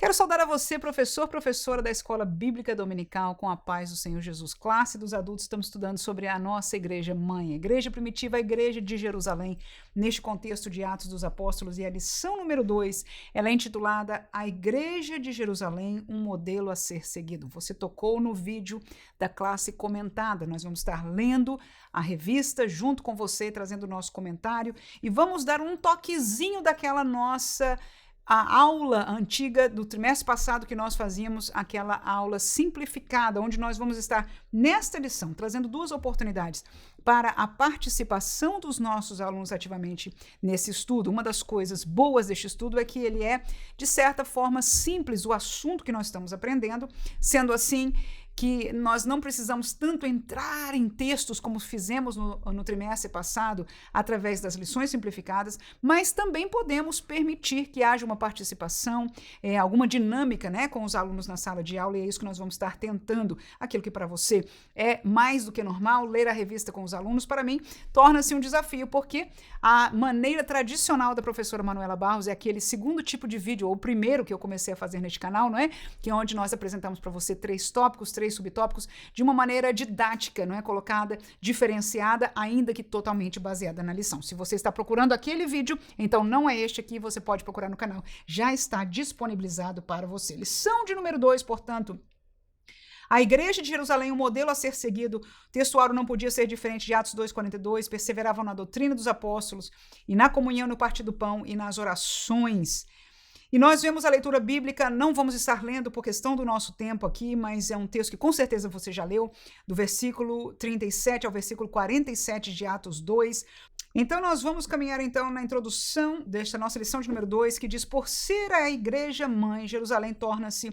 Quero saudar a você, professor, professora da Escola Bíblica Dominical, com a paz do Senhor Jesus. Classe dos adultos, estamos estudando sobre a nossa igreja mãe, a igreja primitiva, a igreja de Jerusalém, neste contexto de Atos dos Apóstolos. E a lição número 2, ela é intitulada A Igreja de Jerusalém, um modelo a ser seguido. Você tocou no vídeo da classe comentada. Nós vamos estar lendo a revista junto com você, trazendo o nosso comentário, e vamos dar um toquezinho daquela nossa a aula antiga do trimestre passado que nós fazíamos, aquela aula simplificada, onde nós vamos estar nesta lição, trazendo duas oportunidades para a participação dos nossos alunos ativamente nesse estudo. Uma das coisas boas deste estudo é que ele é, de certa forma, simples, o assunto que nós estamos aprendendo, sendo assim que nós não precisamos tanto entrar em textos como fizemos no trimestre passado, através das lições simplificadas, mas também podemos permitir que haja uma participação, alguma dinâmica, né, com os alunos na sala de aula, e é isso que nós vamos estar tentando. Aquilo que para você é mais do que normal, ler a revista com os alunos, para mim, torna-se um desafio, porque a maneira tradicional da professora Manuela Barros é aquele segundo tipo de vídeo, ou o primeiro que eu comecei a fazer neste canal, não é? Que é onde nós apresentamos para você 3 tópicos, 3 subtópicos, de uma maneira didática, não é? Colocada, diferenciada, ainda que totalmente baseada na lição. Se você está procurando aquele vídeo, então não é este aqui, você pode procurar no canal. Já está disponibilizado para você. Lição de número 2, portanto, a igreja de Jerusalém, um modelo a ser seguido. O textuário não podia ser diferente de Atos 2,42, perseveravam na doutrina dos apóstolos e na comunhão, no partir do pão e nas orações. E nós vemos a leitura bíblica, não vamos estar lendo por questão do nosso tempo aqui, mas é um texto que com certeza você já leu, do versículo 37 ao versículo 47 de Atos 2. Então nós vamos caminhar então na introdução desta nossa lição de número 2, que diz: por ser a igreja mãe, Jerusalém torna-se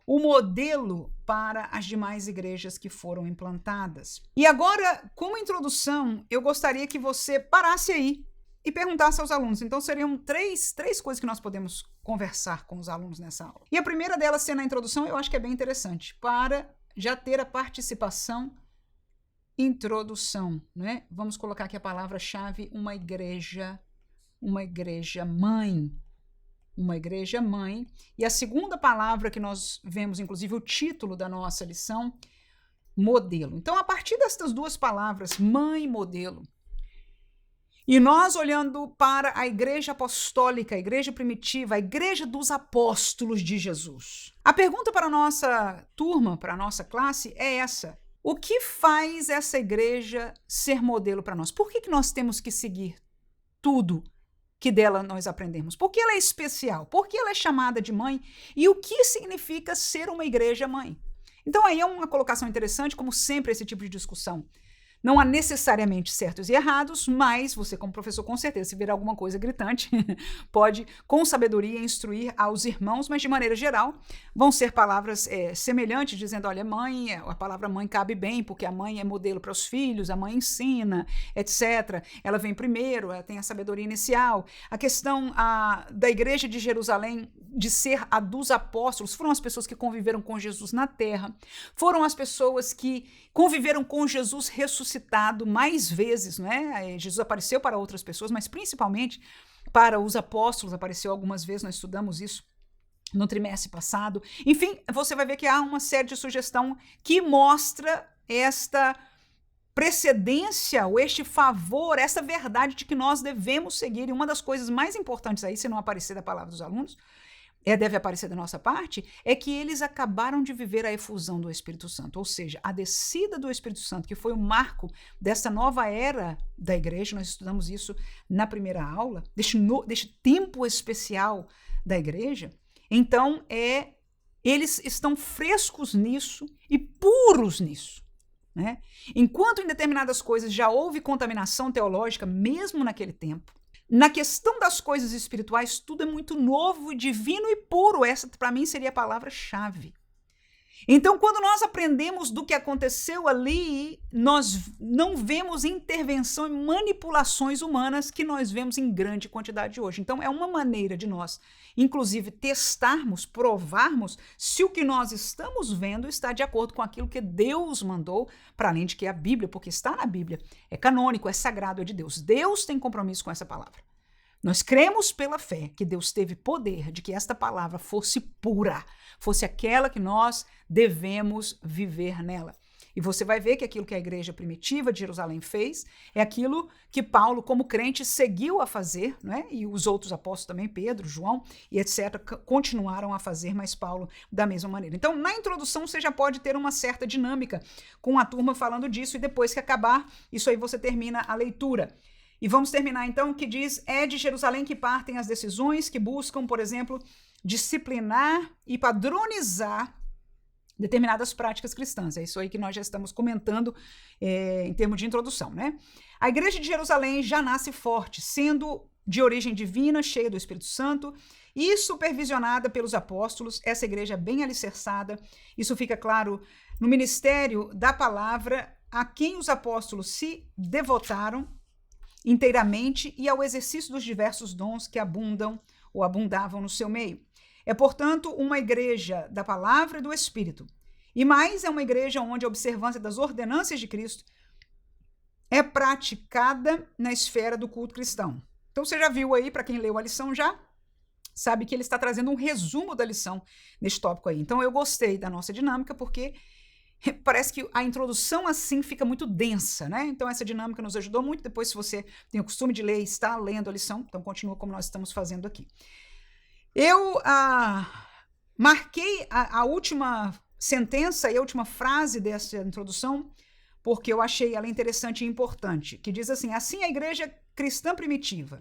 o modelo para as demais igrejas que foram implantadas. E agora, como introdução, eu gostaria que você parasse aí e perguntasse aos alunos. Então seriam três coisas que nós podemos conversar com os alunos nessa aula. E a primeira delas, sendo a introdução, eu acho que é bem interessante, para já ter a participação introdução, né? Vamos colocar aqui a palavra-chave, uma igreja mãe. Uma igreja mãe. E a segunda palavra que nós vemos, inclusive o título da nossa lição, modelo. Então, a partir destas duas palavras, mãe e modelo, e nós olhando para a igreja apostólica, a igreja primitiva, a igreja dos apóstolos de Jesus, a pergunta para a nossa turma, para a nossa classe é essa: o que faz essa igreja ser modelo para nós? Por que nós temos que seguir tudo que dela nós aprendemos? Por que ela é especial? Por que ela é chamada de mãe? E o que significa ser uma igreja mãe? Então aí é uma colocação interessante, como sempre esse tipo de discussão. Não há necessariamente certos e errados, mas você, como professor, com certeza, se ver alguma coisa gritante, pode, com sabedoria, instruir aos irmãos, mas de maneira geral, vão ser palavras semelhantes, dizendo: olha, mãe, a palavra mãe cabe bem, porque a mãe é modelo para os filhos, a mãe ensina, etc. Ela vem primeiro, ela tem a sabedoria inicial. A questão da igreja de Jerusalém, de ser a dos apóstolos, foram as pessoas que conviveram com Jesus na terra, foram as pessoas que conviveram com Jesus ressuscitado mais vezes, não é? Jesus apareceu para outras pessoas, mas principalmente para os apóstolos, apareceu algumas vezes, nós estudamos isso no trimestre passado. Enfim, você vai ver que há uma série de sugestão que mostra esta precedência, ou este favor, essa verdade de que nós devemos seguir. E uma das coisas mais importantes aí, se não aparecer da palavra dos alunos, deve aparecer da nossa parte, é que eles acabaram de viver a efusão do Espírito Santo, ou seja, a descida do Espírito Santo, que foi o marco dessa nova era da igreja. Nós estudamos isso na primeira aula, deste tempo especial da igreja. Então, eles estão frescos nisso e puros nisso, né? Enquanto em determinadas coisas já houve contaminação teológica, mesmo naquele tempo, na questão das coisas espirituais, tudo é muito novo, divino e puro. Essa, para mim, seria a palavra-chave. Então, quando nós aprendemos do que aconteceu ali, nós não vemos intervenção e manipulações humanas que nós vemos em grande quantidade hoje. Então, é uma maneira de nós, inclusive, testarmos, provarmos se o que nós estamos vendo está de acordo com aquilo que Deus mandou, para além de que é a Bíblia, porque está na Bíblia, é canônico, é sagrado, é de Deus. Deus tem compromisso com essa palavra. Nós cremos pela fé que Deus teve poder de que esta palavra fosse pura, fosse aquela que nós devemos viver nela. E você vai ver que aquilo que a igreja primitiva de Jerusalém fez é aquilo que Paulo, como crente, seguiu a fazer, né? E os outros apóstolos também, Pedro, João e etc., continuaram a fazer, mas Paulo da mesma maneira. Então, na introdução, você já pode ter uma certa dinâmica com a turma falando disso, e depois que acabar, isso aí você termina a leitura. E vamos terminar, então, que diz: é de Jerusalém que partem as decisões que buscam, por exemplo, disciplinar e padronizar determinadas práticas cristãs. É isso aí que nós já estamos comentando em termos de introdução, né? A igreja de Jerusalém já nasce forte, sendo de origem divina, cheia do Espírito Santo e supervisionada pelos apóstolos. Essa igreja é bem alicerçada. Isso fica claro no ministério da palavra, a quem os apóstolos se devotaram inteiramente e ao exercício dos diversos dons que abundam ou abundavam no seu meio. É, portanto, uma igreja da palavra e do Espírito. E mais, é uma igreja onde a observância das ordenanças de Cristo é praticada na esfera do culto cristão. Então, você já viu aí, para quem leu a lição já, sabe que ele está trazendo um resumo da lição nesse tópico aí. Então, eu gostei da nossa dinâmica, porque parece que a introdução assim fica muito densa, né? Então, essa dinâmica nos ajudou muito. Depois, se você tem o costume de ler e está lendo a lição, então continua como nós estamos fazendo aqui. Eu marquei a última sentença e a última frase dessa introdução porque eu achei ela interessante e importante, que diz assim: assim a igreja cristã primitiva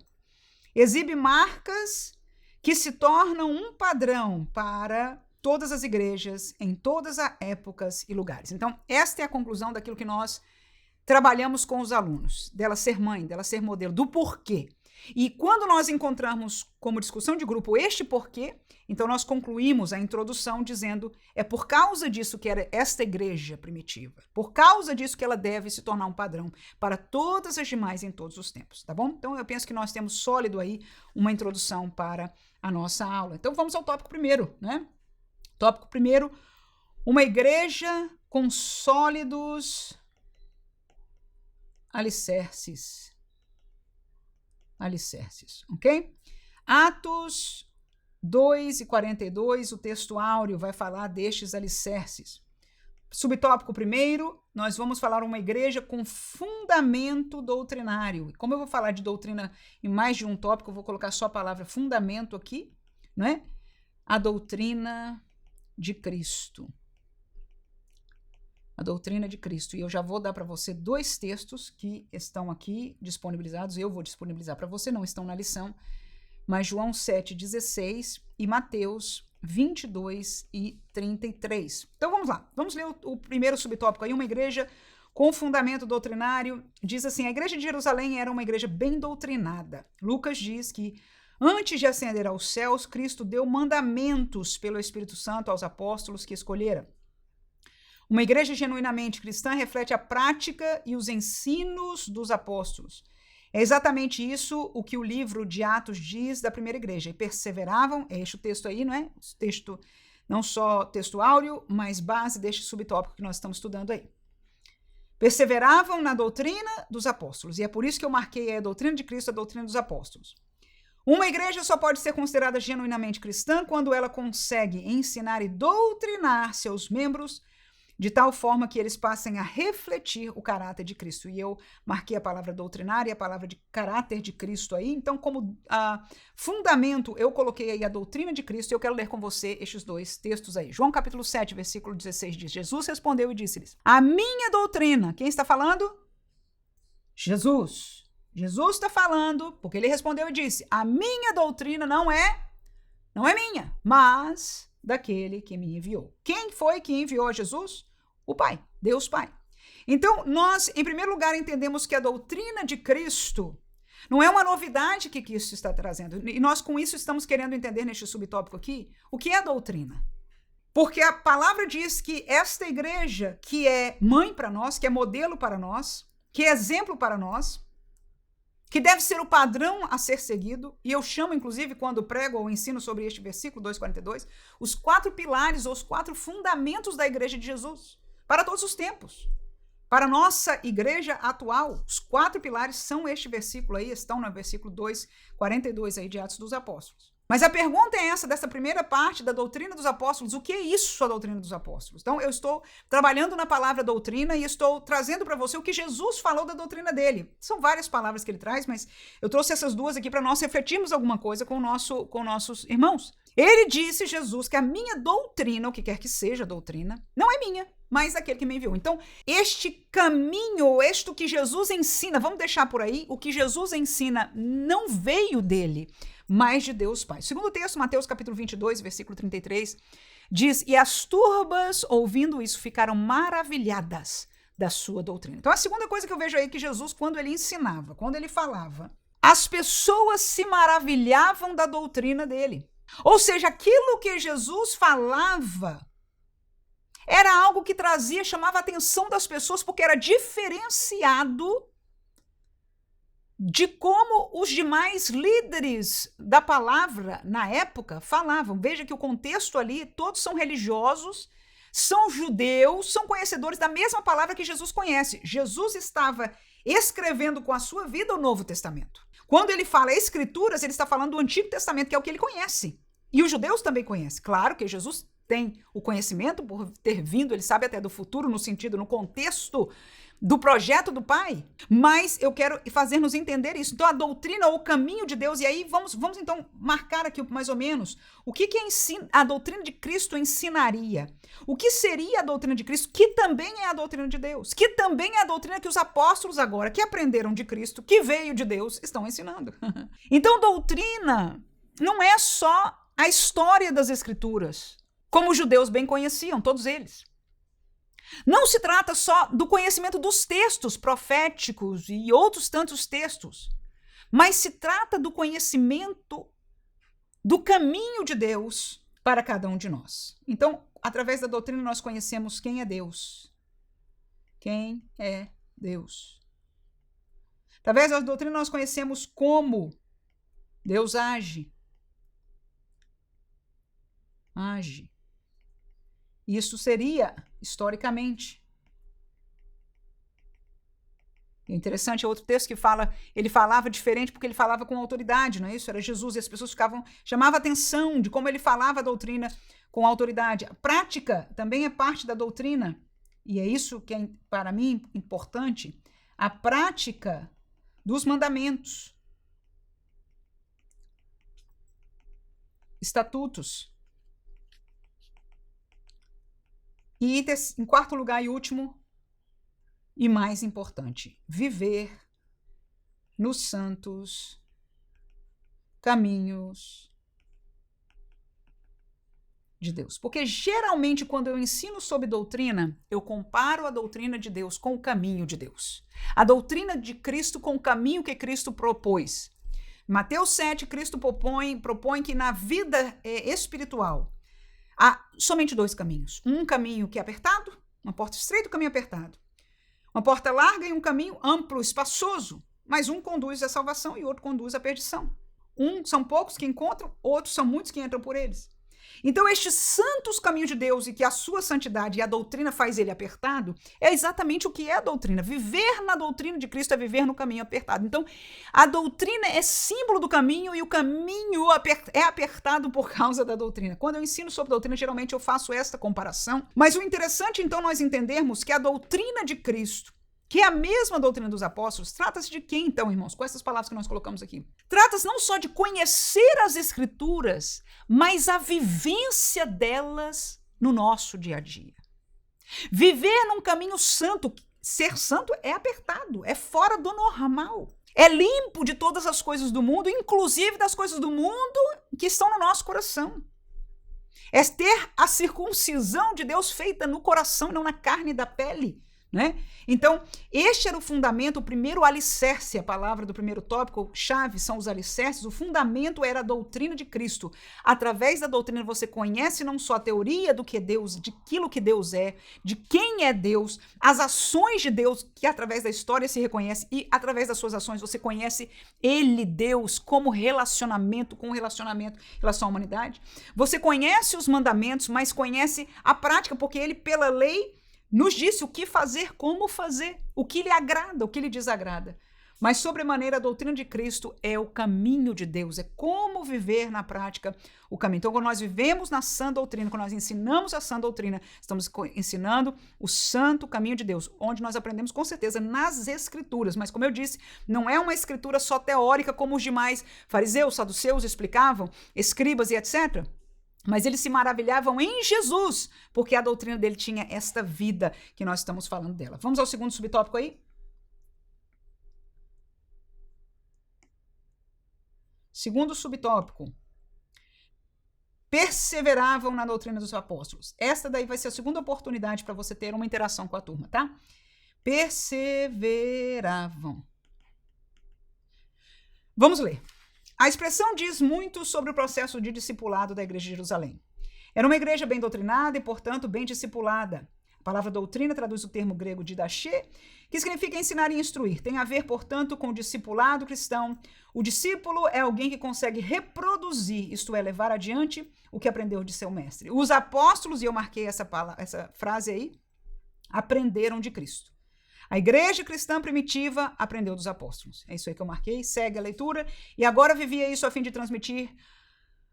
exibe marcas que se tornam um padrão para todas as igrejas, em todas as épocas e lugares. Então, esta é a conclusão daquilo que nós trabalhamos com os alunos, dela ser mãe, dela ser modelo, do porquê. E quando nós encontramos como discussão de grupo este porquê, então nós concluímos a introdução dizendo: é por causa disso que era esta igreja primitiva, por causa disso que ela deve se tornar um padrão para todas as demais em todos os tempos, tá bom? Então eu penso que nós temos sólido aí uma introdução para a nossa aula. Então vamos ao tópico primeiro, né? Tópico primeiro: uma igreja com sólidos alicerces, ok? Atos 2:42, o texto áureo vai falar destes alicerces. Subtópico primeiro, nós vamos falar uma igreja com fundamento doutrinário. Como eu vou falar de doutrina em mais de um tópico, eu vou colocar só a palavra fundamento aqui, né? A doutrina de Cristo. A doutrina de Cristo. E eu já vou dar para você dois textos que estão aqui disponibilizados. Eu vou disponibilizar para você, não estão na lição, mas João 7:16 e Mateus 22:33. Então vamos lá. Vamos ler o primeiro subtópico aí, uma igreja com fundamento doutrinário. Diz assim: a igreja de Jerusalém era uma igreja bem doutrinada. Lucas diz que antes de ascender aos céus, Cristo deu mandamentos pelo Espírito Santo aos apóstolos que escolhera. Uma igreja genuinamente cristã reflete a prática e os ensinos dos apóstolos. É exatamente isso o que o livro de Atos diz da primeira igreja. E perseveravam, é este o texto aí, não é? O texto, não só texto áureo, mas base deste subtópico que nós estamos estudando aí. Perseveravam na doutrina dos apóstolos. E é por isso que eu marquei a doutrina de Cristo, a doutrina dos apóstolos. Uma igreja só pode ser considerada genuinamente cristã quando ela consegue ensinar e doutrinar seus membros de tal forma que eles passem a refletir o caráter de Cristo. E eu marquei a palavra doutrinária e a palavra de caráter de Cristo aí. Então, como fundamento, eu coloquei aí a doutrina de Cristo e eu quero ler com você estes dois textos aí. João capítulo 7, versículo 16 diz: Jesus respondeu e disse-lhes: a minha doutrina, quem está falando? Jesus. Jesus está falando, porque ele respondeu e disse: a minha doutrina não é minha, mas daquele que me enviou. Quem foi que enviou a Jesus? O Pai, Deus Pai. Então, nós, em primeiro lugar, entendemos que a doutrina de Cristo não é uma novidade que Cristo está trazendo. E nós, com isso, estamos querendo entender neste subtópico aqui o que é a doutrina. Porque a palavra diz que esta igreja, que é mãe para nós, que é modelo para nós, que é exemplo para nós, que deve ser o padrão a ser seguido, e eu chamo, inclusive, quando prego ou ensino sobre este versículo 2:42, os 4 pilares ou os 4 fundamentos da igreja de Jesus, para todos os tempos. Para a nossa igreja atual, os 4 pilares são este versículo aí, estão no versículo 2:42 aí de Atos dos Apóstolos. Mas a pergunta é essa, dessa primeira parte da doutrina dos apóstolos, o que é isso, a doutrina dos apóstolos? Então, eu estou trabalhando na palavra doutrina e estou trazendo para você o que Jesus falou da doutrina dele. São várias palavras que ele traz, mas eu trouxe essas duas aqui para nós refletirmos alguma coisa com nossos irmãos. Ele disse, Jesus, que a minha doutrina, o que quer que seja doutrina, não é minha, mas daquele que me enviou. Então, este caminho, isto que Jesus ensina, vamos deixar por aí, o que Jesus ensina não veio dele, mas de Deus Pai. Segundo texto, Mateus capítulo 22, versículo 33, diz, e as turbas, ouvindo isso, ficaram maravilhadas da sua doutrina. Então, a segunda coisa que eu vejo aí é que Jesus, quando ele ensinava, quando ele falava, as pessoas se maravilhavam da doutrina dele. Ou seja, aquilo que Jesus falava era algo que trazia, chamava a atenção das pessoas, porque era diferenciado de como os demais líderes da palavra na época falavam. Veja que o contexto ali, todos são religiosos, são judeus, são conhecedores da mesma palavra que Jesus conhece. Jesus estava escrevendo com a sua vida o Novo Testamento. Quando ele fala escrituras, ele está falando do Antigo Testamento, que é o que ele conhece. E os judeus também conhecem. Claro que Jesus tem o conhecimento por ter vindo, ele sabe até do futuro, no sentido, no contexto do projeto do Pai, mas eu quero fazer-nos entender isso. Então, a doutrina ou o caminho de Deus, e aí vamos então marcar aqui mais ou menos o que a doutrina de Cristo ensinaria. O que seria a doutrina de Cristo, que também é a doutrina de Deus, que também é a doutrina que os apóstolos agora, que aprenderam de Cristo, que veio de Deus, estão ensinando. Então, doutrina não é só a história das Escrituras, como os judeus bem conheciam, todos eles. Não se trata só do conhecimento dos textos proféticos e outros tantos textos, mas se trata do conhecimento do caminho de Deus para cada um de nós. Então, através da doutrina, nós conhecemos quem é Deus. Quem é Deus? Através da doutrina, nós conhecemos como Deus age. Isso seria historicamente. É interessante, é outro texto que fala, ele falava diferente porque ele falava com autoridade, não é isso? Era Jesus e as pessoas chamavam a atenção de como ele falava a doutrina com autoridade. A prática também é parte da doutrina, e é isso que é, para mim, importante, a prática dos mandamentos, estatutos. E em quarto lugar e último, e mais importante, viver nos santos caminhos de Deus. Porque geralmente quando eu ensino sobre doutrina, eu comparo a doutrina de Deus com o caminho de Deus. A doutrina de Cristo com o caminho que Cristo propôs. Mateus 7, Cristo propõe que na vida espiritual há somente 2 caminhos. Um caminho que é apertado, uma porta estreita, um caminho apertado. Uma porta larga e um caminho amplo, espaçoso, mas um conduz à salvação e outro conduz à perdição. São poucos que encontram, outros são muitos que entram por eles. Então, estes santos caminhos de Deus e que a sua santidade e a doutrina faz ele apertado, é exatamente o que é a doutrina. Viver na doutrina de Cristo é viver no caminho apertado. Então, a doutrina é símbolo do caminho e o caminho é apertado por causa da doutrina. Quando eu ensino sobre doutrina, geralmente eu faço esta comparação. Mas o interessante, então, nós entendermos que a doutrina de Cristo, que é a mesma doutrina dos apóstolos, trata-se de quem, então, irmãos? Com essas palavras que nós colocamos aqui. Trata-se não só de conhecer as Escrituras, mas a vivência delas no nosso dia a dia. Viver num caminho santo, ser santo é apertado, é fora do normal. É limpo de todas as coisas do mundo, inclusive das coisas do mundo que estão no nosso coração. É ter a circuncisão de Deus feita no coração, não na carne da pele. Né? Então, este era o fundamento, o primeiro alicerce, a palavra do primeiro tópico, chave são os alicerces, o fundamento era a doutrina de Cristo. Através da doutrina você conhece não só a teoria do que é Deus, de aquilo que Deus é, de quem é Deus, as ações de Deus, que através da história se reconhece, e através das suas ações você conhece Ele, Deus, como relacionamento, com relacionamento em relação à humanidade. Você conhece os mandamentos, mas conhece a prática, porque Ele, pela lei, nos disse o que fazer, como fazer, o que lhe agrada, o que lhe desagrada. Mas, sobremaneira, a doutrina de Cristo é o caminho de Deus, é como viver na prática o caminho. Então, quando nós vivemos na sã doutrina, quando nós ensinamos a sã doutrina, estamos ensinando o santo caminho de Deus, onde nós aprendemos com certeza nas Escrituras. Mas, como eu disse, não é uma escritura só teórica, como os demais fariseus, saduceus explicavam, escribas e etc., mas eles se maravilhavam em Jesus, porque a doutrina dele tinha esta vida que nós estamos falando dela. Vamos ao segundo subtópico aí? Segundo subtópico, perseveravam na doutrina dos apóstolos. Esta daí vai ser a segunda oportunidade para você ter uma interação com a turma, tá? Perseveravam. Vamos ler. A expressão diz muito sobre o processo de discipulado da igreja de Jerusalém. Era uma igreja bem doutrinada e, portanto, bem discipulada. A palavra doutrina traduz o termo grego didaché, que significa ensinar e instruir. Tem a ver, portanto, com o discipulado cristão. O discípulo é alguém que consegue reproduzir, isto é, levar adiante o que aprendeu de seu mestre. Os apóstolos, e eu marquei essa frase aí, aprenderam de Cristo. A igreja cristã primitiva aprendeu dos apóstolos. É isso aí que eu marquei, segue a leitura. E agora vivia isso a fim de transmitir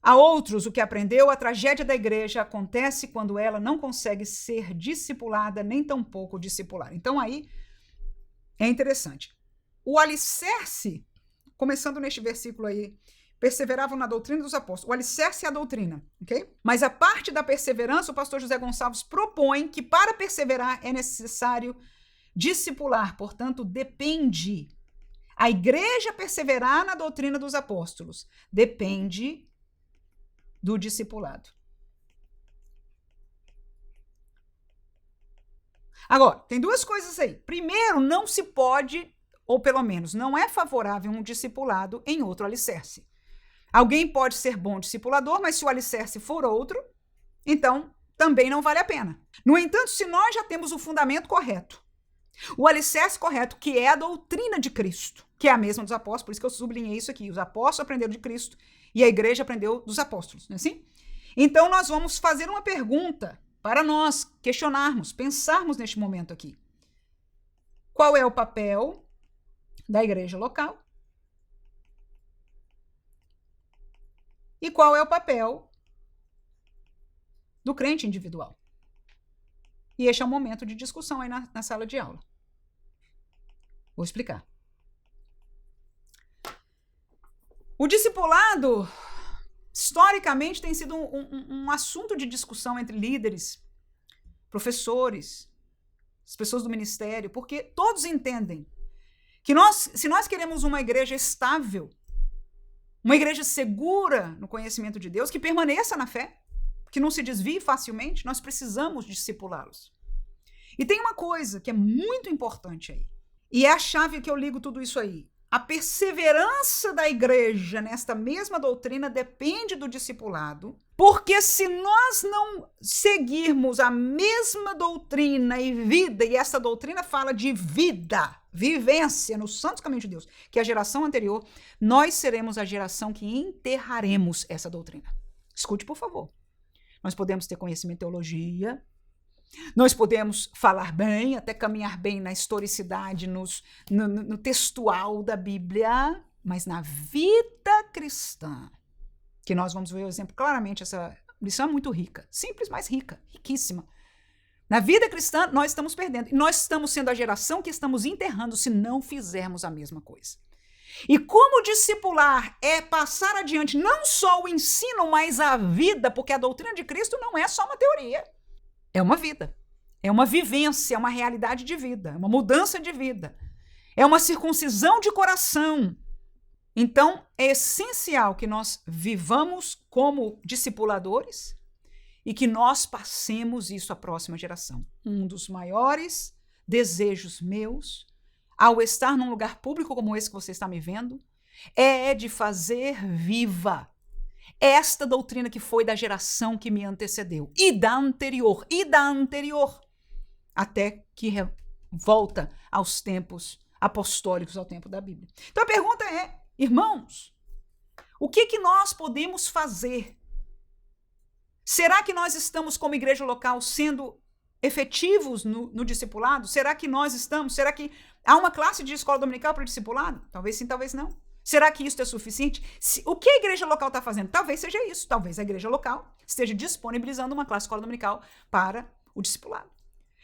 a outros o que aprendeu. A tragédia da igreja acontece quando ela não consegue ser discipulada, nem tampouco discipular. Então aí é interessante. O alicerce, começando neste versículo aí, perseveravam na doutrina dos apóstolos. O alicerce é a doutrina, ok? Mas a parte da perseverança, o pastor José Gonçalves propõe que para perseverar é necessário discipular, portanto, depende. A igreja perseverar na doutrina dos apóstolos depende do discipulado. Agora, tem duas coisas aí. Primeiro, não se pode, ou pelo menos não é favorável um discipulado em outro alicerce. Alguém pode ser bom discipulador, mas se o alicerce for outro, então também não vale a pena. No entanto, se nós já temos o fundamento correto, o alicerce correto, que é a doutrina de Cristo, que é a mesma dos apóstolos, por isso que eu sublinhei isso aqui. Os apóstolos aprenderam de Cristo e a igreja aprendeu dos apóstolos, não é assim? Então, nós vamos fazer uma pergunta para nós questionarmos, pensarmos neste momento aqui. Qual é o papel da igreja local? E qual é o papel do crente individual? E este é um momento de discussão aí na sala de aula. Vou explicar. O discipulado, historicamente, tem sido um assunto de discussão entre líderes, professores, as pessoas do ministério, porque todos entendem que se nós queremos uma igreja estável, uma igreja segura no conhecimento de Deus, que permaneça na fé, que não se desvie facilmente, nós precisamos discipulá-los. E tem uma coisa que é muito importante aí, e é a chave que eu ligo tudo isso aí. A perseverança da igreja nesta mesma doutrina depende do discipulado, porque se nós não seguirmos a mesma doutrina e vida, e essa doutrina fala de vida, vivência no santo caminho de Deus, que é a geração anterior, nós seremos a geração que enterraremos essa doutrina. Escute, por favor. Nós podemos ter conhecimento de teologia, nós podemos falar bem, até caminhar bem na historicidade, no textual da Bíblia, mas na vida cristã, que nós vamos ver o exemplo claramente, essa lição é muito rica, simples, mas rica, riquíssima. Na vida cristã, nós estamos perdendo, e nós estamos sendo a geração que estamos enterrando se não fizermos a mesma coisa. E como discipular é passar adiante não só o ensino, mas a vida, porque a doutrina de Cristo não é só uma teoria, é uma vida, é uma vivência, é uma realidade de vida, é uma mudança de vida, é uma circuncisão de coração. Então, é essencial que nós vivamos como discipuladores e que nós passemos isso à próxima geração. Um dos maiores desejos meus, ao estar num lugar público como esse que você está me vendo, é de fazer viva esta doutrina que foi da geração que me antecedeu, e da anterior, até que volta aos tempos apostólicos, ao tempo da Bíblia. Então a pergunta é, irmãos, o que nós podemos fazer? Será que nós estamos como igreja local sendo efetivos no discipulado? Será que nós estamos? Será que há uma classe de escola dominical para o discipulado? Talvez sim, talvez não. Será que isso é suficiente? O que a igreja local está fazendo? Talvez seja isso. Talvez a igreja local esteja disponibilizando uma classe de escola dominical para o discipulado.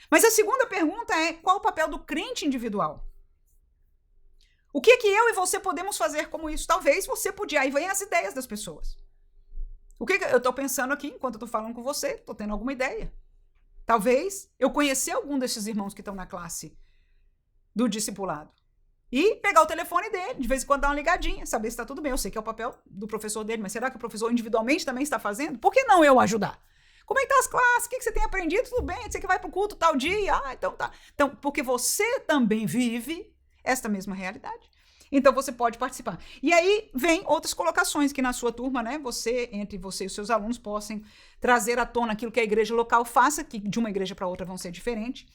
Mas a segunda pergunta é: qual o papel do crente individual? O que eu e você podemos fazer como isso? Talvez você podia. Aí vem as ideias das pessoas. O que eu estou pensando aqui, enquanto eu estou falando com você, estou tendo alguma ideia. Talvez eu conhecer algum desses irmãos que estão na classe do discipulado. E pegar o telefone dele, de vez em quando dar uma ligadinha, saber se está tudo bem. Eu sei que é o papel do professor dele, mas será que o professor individualmente também está fazendo? Por que não eu ajudar? Como é que tá as classes? O que você tem aprendido? Tudo bem? Você que vai para o culto tal dia? Ah, então tá. Então, porque você também vive esta mesma realidade. Então, você pode participar. E aí, vem outras colocações que na sua turma, né, entre você e os seus alunos, possam trazer à tona aquilo que a igreja local faça, que de uma igreja para outra vão ser diferentes.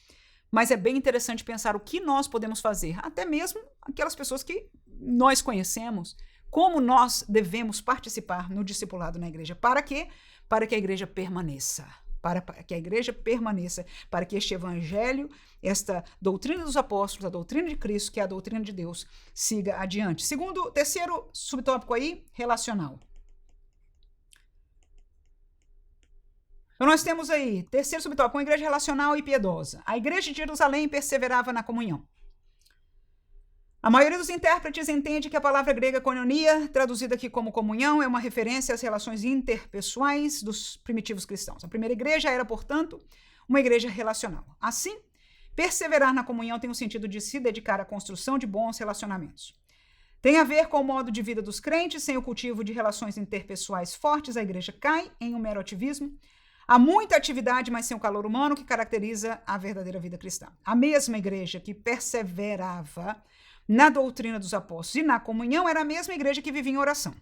Mas é bem interessante pensar o que nós podemos fazer, até mesmo aquelas pessoas que nós conhecemos, como nós devemos participar no discipulado na igreja. Para quê? Para que a igreja permaneça. Para que a igreja permaneça, para que este evangelho, esta doutrina dos apóstolos, a doutrina de Cristo, que é a doutrina de Deus, siga adiante. Terceiro subtópico aí, relacional. Então nós temos aí, terceiro subtópico, uma igreja relacional e piedosa. A igreja de Jerusalém perseverava na comunhão. A maioria dos intérpretes entende que a palavra grega koinonia, traduzida aqui como comunhão, é uma referência às relações interpessoais dos primitivos cristãos. A primeira igreja era, portanto, uma igreja relacional. Assim, perseverar na comunhão tem o sentido de se dedicar à construção de bons relacionamentos. Tem a ver com o modo de vida dos crentes. Sem o cultivo de relações interpessoais fortes, a igreja cai em um mero ativismo. Há muita atividade, mas sem o calor humano que caracteriza a verdadeira vida cristã. A mesma igreja que perseverava na doutrina dos apóstolos e na comunhão era a mesma igreja que vivia em oração.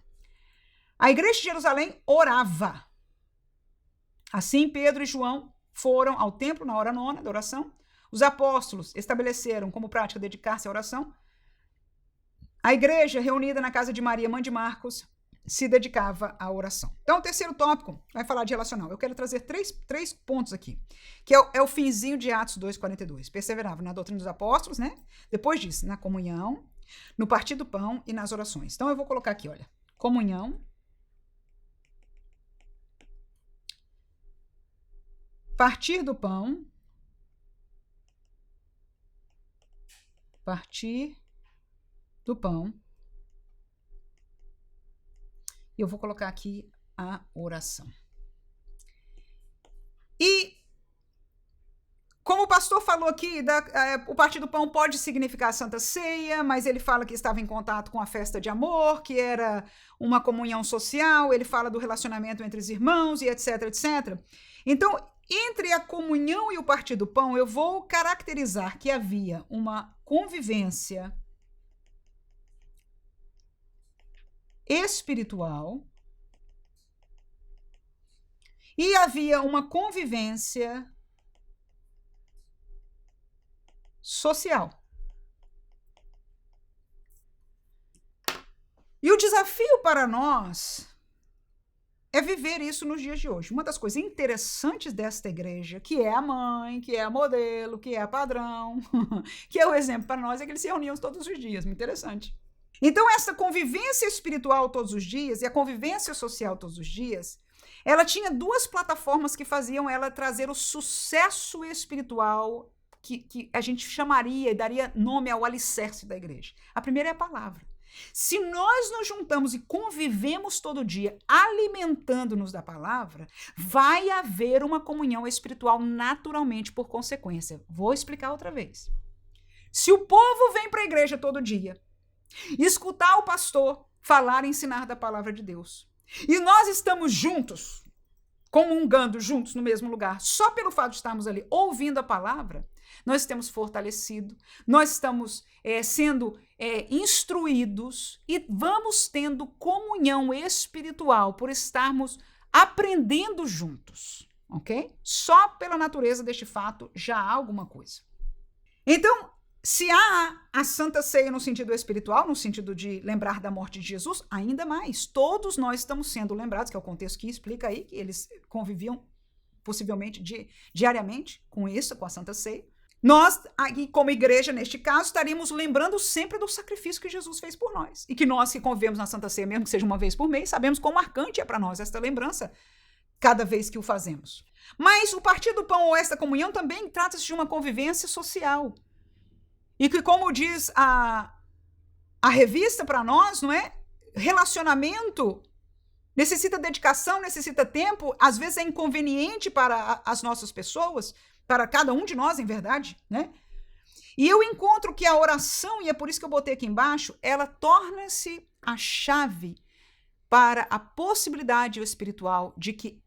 A igreja de Jerusalém orava. Assim, Pedro e João foram ao templo na hora nona da oração. Os apóstolos estabeleceram como prática dedicar-se à oração. A igreja, reunida na casa de Maria, mãe de Marcos, se dedicava à oração. Então, o terceiro tópico vai falar de relacional. Eu quero trazer três pontos aqui, que é o finzinho de Atos 2:42. Perseverava na doutrina dos apóstolos, né? Depois disso, na comunhão, no partir do pão e nas orações. Então, eu vou colocar aqui, olha, comunhão, partir do pão, partir do pão. E eu vou colocar aqui a oração. E, como o pastor falou aqui, o partir do pão pode significar a Santa Ceia, mas ele fala que estava em contato com a festa de amor, que era uma comunhão social, ele fala do relacionamento entre os irmãos e etc, etc. Então, entre a comunhão e o partir do pão, eu vou caracterizar que havia uma convivência espiritual e havia uma convivência social. E o desafio para nós é viver isso nos dias de hoje. Uma das coisas interessantes desta igreja, que é a mãe, que é a modelo, que é a padrão, que é o exemplo para nós, é que eles se reuniam todos os dias. Muito interessante. Então, essa convivência espiritual todos os dias e a convivência social todos os dias, ela tinha duas plataformas que faziam ela trazer o sucesso espiritual que a gente chamaria e daria nome ao alicerce da igreja. A primeira é a palavra. Se nós nos juntamos e convivemos todo dia, alimentando-nos da palavra, vai haver uma comunhão espiritual naturalmente por consequência. Vou explicar outra vez. Se o povo vem para a igreja todo dia, escutar o pastor falar e ensinar da palavra de Deus, e nós estamos juntos, comungando juntos no mesmo lugar, só pelo fato de estarmos ali ouvindo a palavra, nós temos fortalecido, nós estamos sendo instruídos e vamos tendo comunhão espiritual por estarmos aprendendo juntos, ok? Só pela natureza deste fato já há alguma coisa. Então, se há a Santa Ceia no sentido espiritual, no sentido de lembrar da morte de Jesus, ainda mais, todos nós estamos sendo lembrados, que é o contexto que explica aí, que eles conviviam possivelmente diariamente com isso, com a Santa Ceia. Nós, aqui, como igreja, neste caso, estaríamos lembrando sempre do sacrifício que Jesus fez por nós. E que nós que convivemos na Santa Ceia, mesmo que seja uma vez por mês, sabemos quão marcante é para nós esta lembrança cada vez que o fazemos. Mas o partir do pão ou esta comunhão também trata-se de uma convivência social. E que, como diz a revista para nós, não é? Relacionamento necessita dedicação, necessita tempo, às vezes é inconveniente para as nossas pessoas, para cada um de nós, em verdade, né? E eu encontro que a oração, e é por isso que eu botei aqui embaixo, ela torna-se a chave para a possibilidade espiritual de que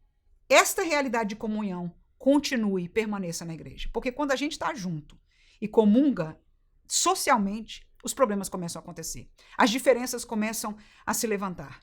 esta realidade de comunhão continue e permaneça na igreja. Porque quando a gente está junto e comunga socialmente, os problemas começam a acontecer. As diferenças começam a se levantar.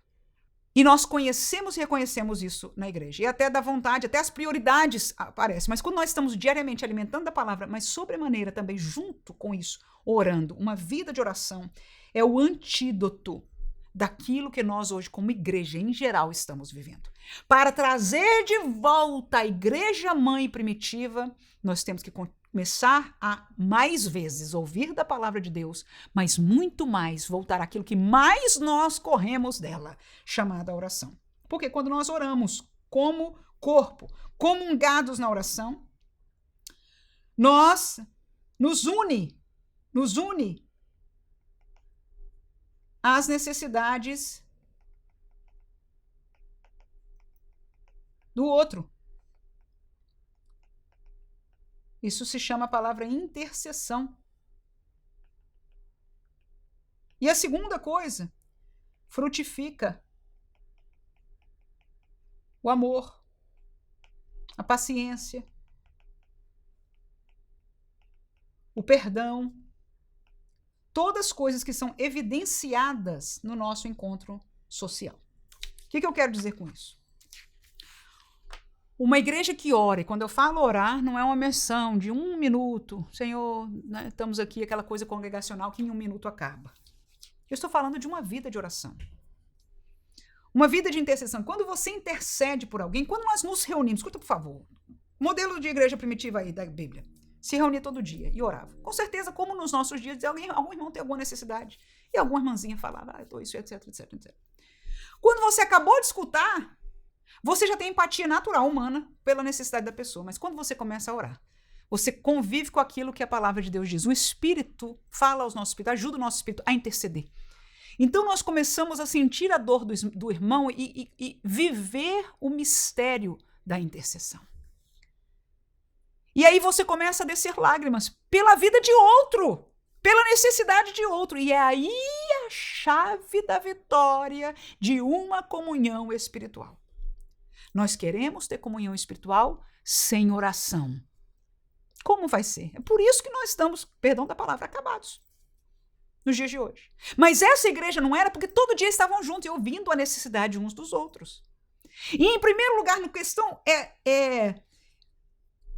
E nós conhecemos e reconhecemos isso na igreja. E até da vontade, até as prioridades aparecem. Mas quando nós estamos diariamente alimentando a palavra, mas sobremaneira também junto com isso, orando, uma vida de oração é o antídoto daquilo que nós hoje, como igreja em geral, estamos vivendo. Para trazer de volta a igreja mãe primitiva, nós temos que começar a mais vezes ouvir da palavra de Deus, mas muito mais voltar àquilo que mais nós corremos dela, chamada oração. Porque quando nós oramos como corpo, comungados na oração, nos une às necessidades do outro. Isso se chama a palavra intercessão. E a segunda coisa, frutifica o amor, a paciência, o perdão, todas coisas que são evidenciadas no nosso encontro social. O que eu quero dizer com isso? Uma igreja que ora, e quando eu falo orar, não é uma menção de 1 minuto, Senhor, né, estamos aqui, aquela coisa congregacional que em 1 minuto acaba. Eu estou falando de uma vida de oração. Uma vida de intercessão. Quando você intercede por alguém, quando nós nos reunimos, escuta por favor, modelo de igreja primitiva aí da Bíblia, se reunia todo dia e orava. Com certeza, como nos nossos dias, algum irmão tem alguma necessidade, e alguma irmãzinha falava, eu estou isso, etc, etc, etc. Quando você acabou de escutar, você já tem empatia natural, humana, pela necessidade da pessoa. Mas quando você começa a orar, você convive com aquilo que a palavra de Deus diz. O Espírito fala aos nossos espíritos, ajuda o nosso espírito a interceder. Então nós começamos a sentir a dor do irmão e viver o mistério da intercessão. E aí você começa a descer lágrimas pela vida de outro, pela necessidade de outro. E é aí a chave da vitória de uma comunhão espiritual. Nós queremos ter comunhão espiritual sem oração. Como vai ser? É por isso que nós estamos, perdão da palavra, acabados nos dias de hoje. Mas essa igreja não era porque todo dia estavam juntos e ouvindo a necessidade uns dos outros. E em primeiro lugar, na questão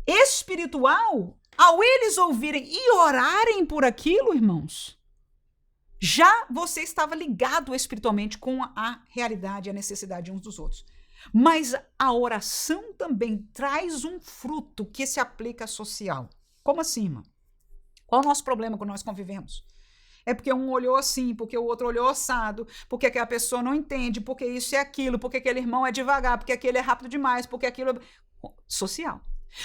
espiritual, ao eles ouvirem e orarem por aquilo, irmãos, já você estava ligado espiritualmente com a realidade e a necessidade uns dos outros. Mas a oração também traz um fruto que se aplica à social. Como assim, irmão? Qual é o nosso problema quando nós convivemos? É porque um olhou assim, porque o outro olhou assado, porque aquela pessoa não entende, porque isso é aquilo, porque aquele irmão é devagar, porque aquele é rápido demais, porque aquilo é social.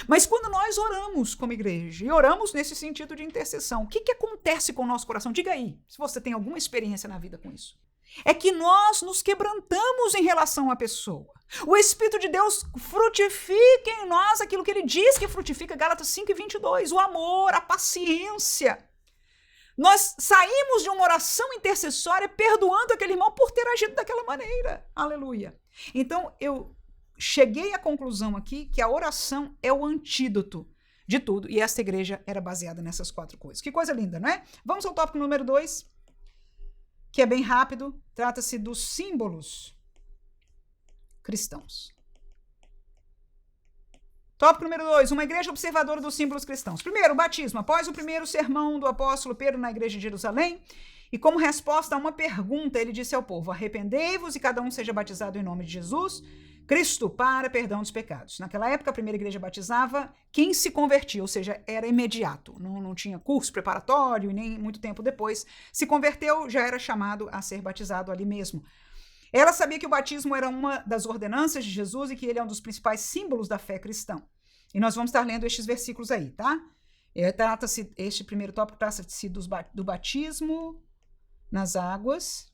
Mas quando nós oramos como igreja, e oramos nesse sentido de intercessão, o que acontece com o nosso coração? Diga aí, se você tem alguma experiência na vida com isso. É que nós nos quebrantamos em relação à pessoa. O Espírito de Deus frutifica em nós aquilo que ele diz que frutifica, Gálatas 5:22, o amor, a paciência. Nós saímos de uma oração intercessória perdoando aquele irmão por ter agido daquela maneira. Aleluia. Então, eu cheguei à conclusão aqui que a oração é o antídoto de tudo. E esta igreja era baseada nessas 4 coisas. Que coisa linda, não é? Vamos ao tópico número 2. Que é bem rápido, trata-se dos símbolos cristãos. Tópico número 2, uma igreja observadora dos símbolos cristãos. Primeiro, o batismo. Após o primeiro sermão do apóstolo Pedro na igreja de Jerusalém, e como resposta a uma pergunta, ele disse ao povo, arrependei-vos e cada um seja batizado em nome de Jesus, Cristo para perdão dos pecados. Naquela época, a primeira igreja batizava quem se convertia, ou seja, era imediato, não tinha curso preparatório e nem muito tempo depois. Se converteu, já era chamado a ser batizado ali mesmo. Ela sabia que o batismo era uma das ordenanças de Jesus e que ele é um dos principais símbolos da fé cristã. E nós vamos estar lendo estes versículos aí, tá? Este primeiro tópico trata-se do batismo nas águas.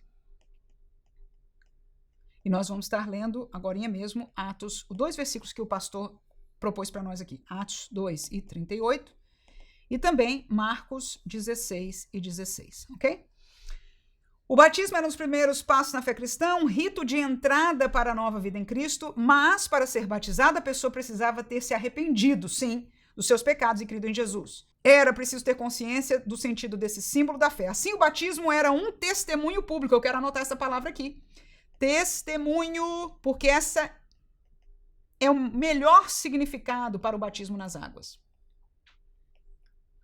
E nós vamos estar lendo agorinha mesmo Atos, os 2 versículos que o pastor propôs para nós aqui. Atos 2 e 38 e também Marcos 16 e 16, ok? O batismo era um dos primeiros passos na fé cristã, um rito de entrada para a nova vida em Cristo, mas para ser batizada a pessoa precisava ter se arrependido, sim, dos seus pecados e crido em Jesus. Era preciso ter consciência do sentido desse símbolo da fé. Assim, o batismo era um testemunho público. Eu quero anotar essa palavra aqui. Testemunho, porque essa é o melhor significado para o batismo nas águas.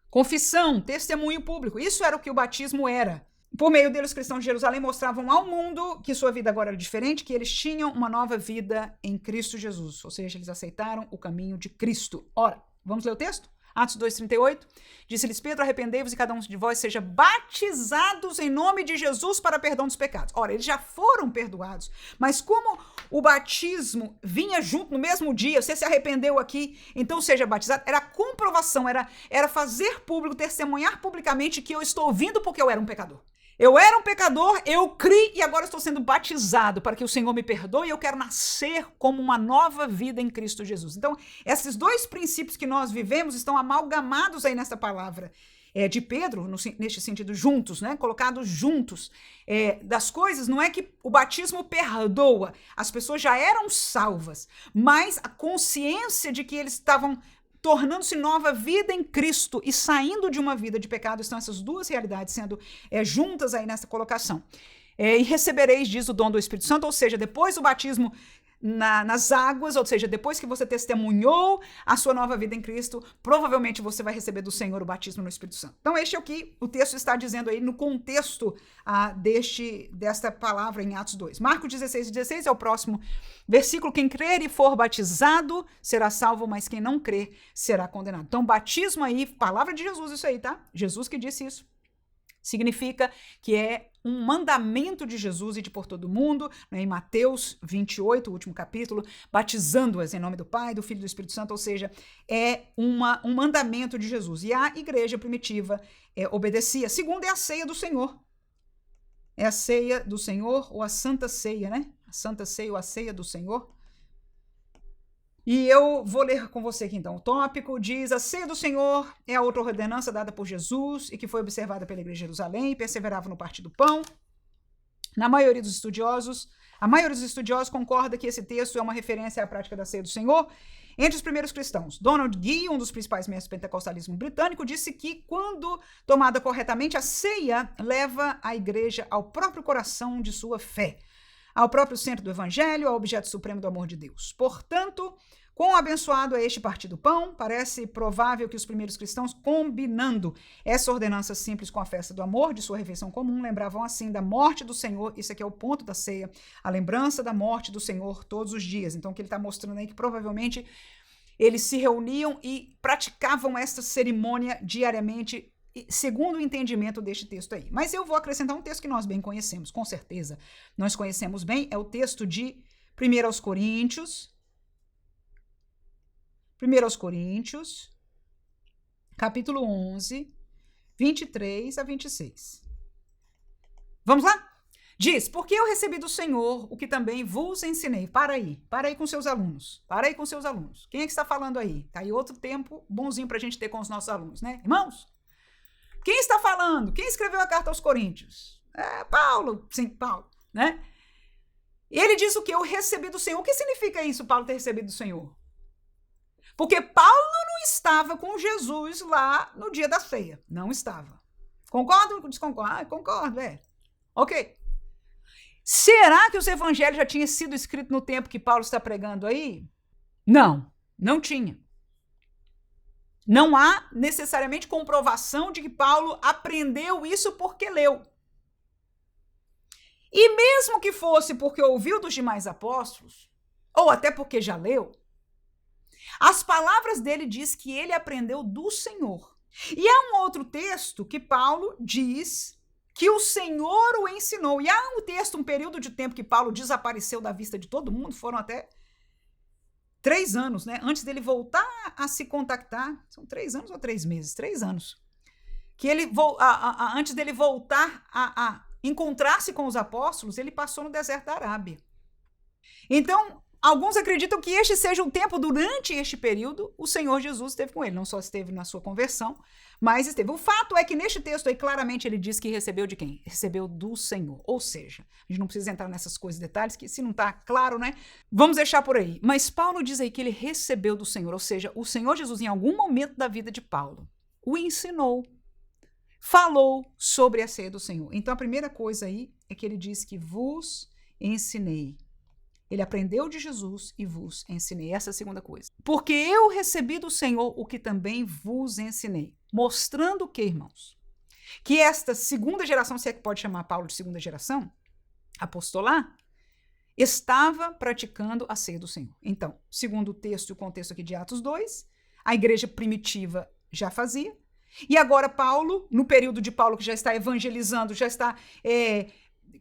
Confissão, testemunho público. Isso era o que o batismo era. Por meio dele, os cristãos de Jerusalém mostravam ao mundo que sua vida agora era diferente, que eles tinham uma nova vida em Cristo Jesus. Ou seja, eles aceitaram o caminho de Cristo. Ora, vamos ler o texto? Atos 2,38, disse-lhes Pedro, arrependei-vos e cada um de vós seja batizados em nome de Jesus para perdão dos pecados. Ora, eles já foram perdoados, mas como o batismo vinha junto no mesmo dia, você se arrependeu aqui, então seja batizado, era comprovação, era fazer público, testemunhar publicamente que eu estou vindo porque eu era um pecador. Eu era um pecador, eu criei e agora estou sendo batizado para que o Senhor me perdoe e eu quero nascer como uma nova vida em Cristo Jesus. Então, esses 2 princípios que nós vivemos estão amalgamados aí nessa palavra de Pedro, neste sentido, juntos, né? Colocados juntos. Das coisas, não é que o batismo perdoa, as pessoas já eram salvas, mas a consciência de que eles estavam tornando-se nova vida em Cristo e saindo de uma vida de pecado, estão essas 2 realidades sendo juntas aí nessa colocação. E recebereis, diz o dom do Espírito Santo, ou seja, depois do batismo nas águas, ou seja, depois que você testemunhou a sua nova vida em Cristo, provavelmente você vai receber do Senhor o batismo no Espírito Santo. Então, este é o que o texto está dizendo aí no contexto desta palavra em Atos 2. Marcos 16 é o próximo versículo. Quem crer e for batizado será salvo, mas quem não crer será condenado. Então, batismo aí, palavra de Jesus, isso aí, tá? Jesus que disse isso. Significa que é um mandamento de Jesus e de por todo mundo, né, em Mateus 28, o último capítulo, batizando-as em nome do Pai, do Filho e do Espírito Santo, ou seja, é um mandamento de Jesus. E a igreja primitiva obedecia. Segundo, é a ceia do Senhor. É a ceia do Senhor ou a Santa Ceia, né? A Santa Ceia ou a ceia do Senhor. E eu vou ler com você aqui então. O tópico diz: a ceia do Senhor é a outra ordenança dada por Jesus e que foi observada pela igreja de Jerusalém e perseverava no partir do pão. A maioria dos estudiosos concorda que esse texto é uma referência à prática da ceia do Senhor entre os primeiros cristãos. Donald Gee, um dos principais mestres do pentecostalismo britânico, disse que quando tomada corretamente, a ceia leva a igreja ao próprio coração de sua fé, ao próprio centro do evangelho, ao objeto supremo do amor de Deus. Portanto, quão abençoado é este partir do pão, parece provável que os primeiros cristãos, combinando essa ordenança simples com a festa do amor de sua refeição comum, lembravam assim da morte do Senhor. Isso aqui é o ponto da ceia, a lembrança da morte do Senhor todos os dias. Então, o que ele está mostrando aí é que provavelmente eles se reuniam e praticavam esta cerimônia diariamente, segundo o entendimento deste texto aí. Mas eu vou acrescentar um texto que nós bem conhecemos, com certeza. Nós conhecemos bem, é o texto de 1 Coríntios, capítulo 11, 23 a 26. Vamos lá? Diz, porque eu recebi do Senhor o que também vos ensinei. Para aí com seus alunos. Quem é que está falando aí? Tá aí outro tempo bonzinho para a gente ter com os nossos alunos, né? Irmãos? Quem está falando? Quem escreveu a carta aos Coríntios? Paulo. Sim, Paulo, né? E ele diz o que? Eu recebi do Senhor. O que significa isso, Paulo ter recebido do Senhor? Porque Paulo não estava com Jesus lá no dia da ceia. Não estava. Concorda ou desconcorda? Concordo, Ok. Será que os evangelhos já tinham sido escritos no tempo que Paulo está pregando aí? Não tinha. Não há necessariamente comprovação de que Paulo aprendeu isso porque leu. E mesmo que fosse porque ouviu dos demais apóstolos, ou até porque já leu, as palavras dele diz que ele aprendeu do Senhor. E há um outro texto que Paulo diz que o Senhor o ensinou. E há um texto, um período de tempo que Paulo desapareceu da vista de todo mundo, foram até 3 anos, né? Antes dele voltar a se contactar, são 3 anos ou 3 meses? 3 anos. Que ele, antes dele voltar a encontrar-se com os apóstolos, ele passou no deserto da Arábia. Então, alguns acreditam que este seja um tempo, durante este período, o Senhor Jesus esteve com ele. Não só esteve na sua conversão, mas esteve. O fato é que neste texto aí, claramente, ele diz que recebeu de quem? Recebeu do Senhor. Ou seja, a gente não precisa entrar nessas coisas, detalhes, que se não está claro, né? Vamos deixar por aí. Mas Paulo diz aí que ele recebeu do Senhor. Ou seja, o Senhor Jesus, em algum momento da vida de Paulo, o ensinou, falou sobre a ceia do Senhor. Então, a primeira coisa aí é que ele diz que vos ensinei. Ele aprendeu de Jesus e vos ensinei. Essa é a segunda coisa. Porque eu recebi do Senhor o que também vos ensinei. Mostrando o que, irmãos? Que esta segunda geração, se é que pode chamar Paulo de segunda geração, apostolar, estava praticando a ceia do Senhor. Então, segundo o texto e o contexto aqui de Atos 2, a igreja primitiva já fazia. E agora Paulo, no período de Paulo que já está evangelizando, já está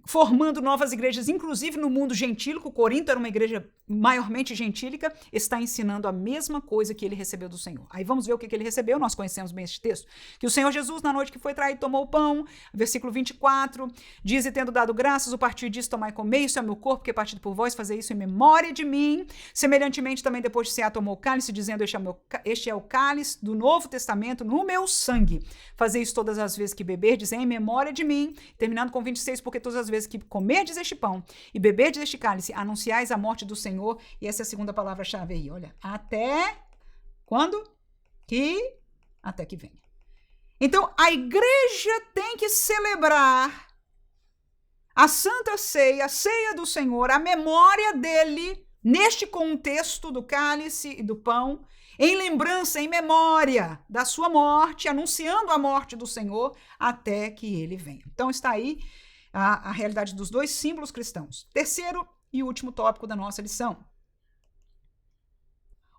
formando novas igrejas, inclusive no mundo gentílico, Corinto era uma igreja maiormente gentílica, está ensinando a mesma coisa que ele recebeu do Senhor. Aí vamos ver o que ele recebeu, nós conhecemos bem este texto, que o Senhor Jesus, na noite que foi traído, tomou o pão, versículo 24, diz, e tendo dado graças, o partir disso, tomai e comei, isso é meu corpo, que é partido por vós, fazer isso em memória de mim. Semelhantemente, também depois de cear, tomou o cálice, dizendo, este é o cálice do Novo Testamento, no meu sangue. Fazer isso todas as vezes que beberdes, em memória de mim. Terminando com 26, porque todas as vezes que comerdes este pão e beberdes este cálice, anunciais a morte do Senhor. E essa é a segunda palavra-chave aí, olha. Até quando? Até que venha. Então, a igreja tem que celebrar a Santa Ceia, a ceia do Senhor, a memória dele, neste contexto do cálice e do pão, em lembrança, em memória da sua morte, anunciando a morte do Senhor até que ele venha. Então, está aí a realidade dos dois símbolos cristãos. Terceiro e último tópico da nossa lição.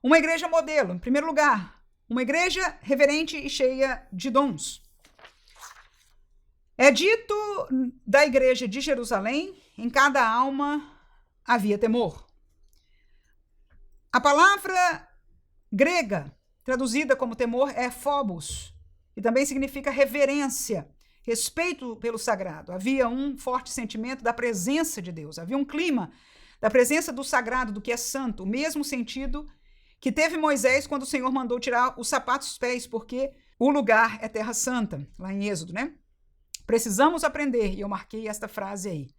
Uma igreja modelo. Em primeiro lugar, uma igreja reverente e cheia de dons. É dito da igreja de Jerusalém, em cada alma havia temor. A palavra grega, traduzida como temor, é phobos, e também significa reverência, respeito pelo sagrado. Havia um forte sentimento da presença de Deus, havia um clima da presença do sagrado, do que é santo, o mesmo sentido que teve Moisés quando o Senhor mandou tirar os sapatos dos pés, porque o lugar é terra santa, lá em Êxodo, né? Precisamos aprender, e eu marquei esta frase aí.